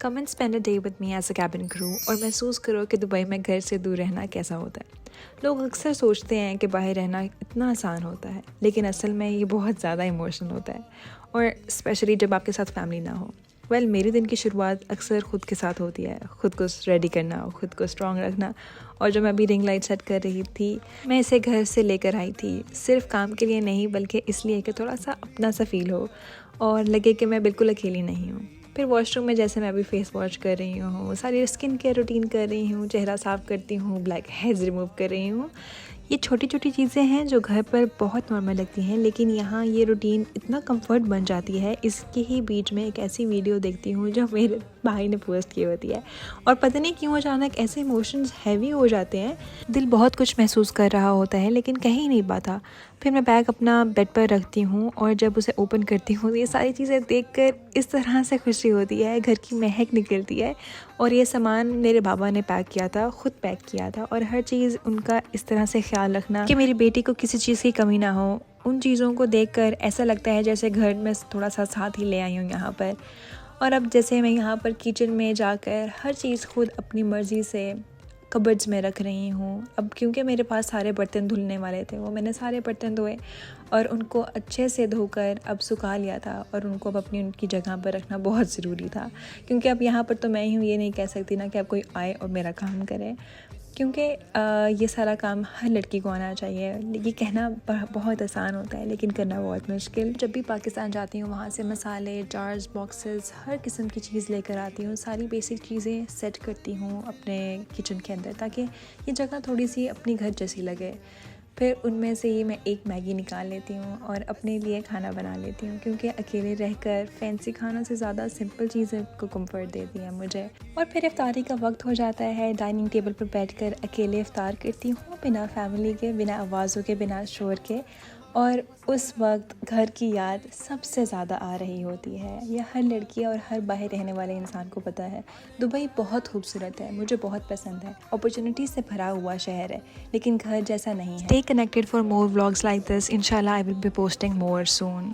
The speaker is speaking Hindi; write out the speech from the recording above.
Come and spend a day with me as a cabin crew और महसूस करो कि दुबई में घर से दूर रहना कैसा होता है। लोग अक्सर सोचते हैं कि बाहर रहना इतना आसान होता है, लेकिन असल में ये बहुत ज़्यादा इमोशनल होता है, और स्पेशली जब आपके साथ फैमिली ना हो। मेरे दिन की शुरुआत अक्सर ख़ुद के साथ होती है, ख़ुद को रेडी करना, ख़ुद को स्ट्रॉन्ग रखना। और जब मैं अभी रिंग लाइट सेट कर रही थी, मैं इसे घर से लेकर आई थी, सिर्फ काम के लिए नहीं बल्कि इसलिए कि थोड़ा सा अपना सा फील हो और लगे कि मैं बिल्कुल अकेली नहीं हूँ। फिर वॉशरूम में जैसे मैं अभी फेस वॉश कर रही हूँ, सारी स्किन केयर रूटीन कर रही हूँ, चेहरा साफ़ करती हूँ, ब्लैक हेड्स रिमूव कर रही हूँ। ये छोटी छोटी चीज़ें हैं जो घर पर बहुत नॉर्मल लगती हैं, लेकिन यहाँ ये रूटीन इतना कंफर्ट बन जाती है। इसके ही बीच में एक ऐसी वीडियो देखती हूँ जो मेरे भाई ने पोस्ट की होती है, और पता नहीं क्यों अचानक ऐसे इमोशंस हैवी हो जाते हैं। दिल बहुत कुछ महसूस कर रहा होता है लेकिन कह ही नहीं पाता। फिर मैं बैग अपना बेड पर रखती हूँ और जब उसे ओपन करती हूँ तो ये सारी चीज़ें देखकर इस तरह से खुशी होती है, घर की महक निकलती है। और ये सामान मेरे बाबा ने पैक किया था, ख़ुद पैक किया था, और हर चीज़ उनका इस तरह से ख्याल रखना कि मेरी बेटी को किसी चीज़ की कमी ना हो, उन चीज़ों को देखकर ऐसा लगता है जैसे घर में थोड़ा सा साथ ही ले आई हूँ यहाँ पर। और अब जैसे मैं यहाँ पर किचन में जाकर हर चीज़ खुद अपनी मर्ज़ी से कबर्ड्स में रख रही हूँ। अब क्योंकि मेरे पास सारे बर्तन धुलने वाले थे, वो मैंने सारे बर्तन धोए और उनको अच्छे से धोकर अब सुखा लिया था, और उनको अब अपनी उनकी जगह पर रखना बहुत ज़रूरी था। क्योंकि अब यहाँ पर तो मैं ही हूँ, ये नहीं कह सकती ना कि अब कोई आए और मेरा काम करे, क्योंकि ये सारा काम हर लड़की को आना चाहिए। ये कहना बहुत आसान होता है लेकिन करना बहुत मुश्किल। जब भी पाकिस्तान जाती हूँ वहाँ से मसाले, जार्स, बॉक्सेस, हर किस्म की चीज़ लेकर आती हूँ। सारी बेसिक चीज़ें सेट करती हूँ अपने किचन के अंदर, ताकि ये जगह थोड़ी सी अपनी घर जैसी लगे। फिर उनमें से ही मैं एक मैगी निकाल लेती हूँ और अपने लिए खाना बना लेती हूँ, क्योंकि अकेले रहकर फैंसी खाना से ज़्यादा सिंपल चीज़ें को कंफर्ट देती हैं मुझे। और फिर इफ्तारी का वक्त हो जाता है। डाइनिंग टेबल पर बैठकर अकेले इफ्तार करती हूँ, बिना फैमिली के, बिना आवाज़ों के, बिना शोर के। और उस वक्त घर की याद सबसे ज़्यादा आ रही होती है। यह हर लड़की और हर बाहर रहने वाले इंसान को पता है। दुबई बहुत खूबसूरत है, मुझे बहुत पसंद है, अपॉर्चुनिटी से भरा हुआ शहर है, लेकिन घर जैसा नहीं है। Stay connected for more vlogs like this. इंशाल्लाह I will be posting more soon.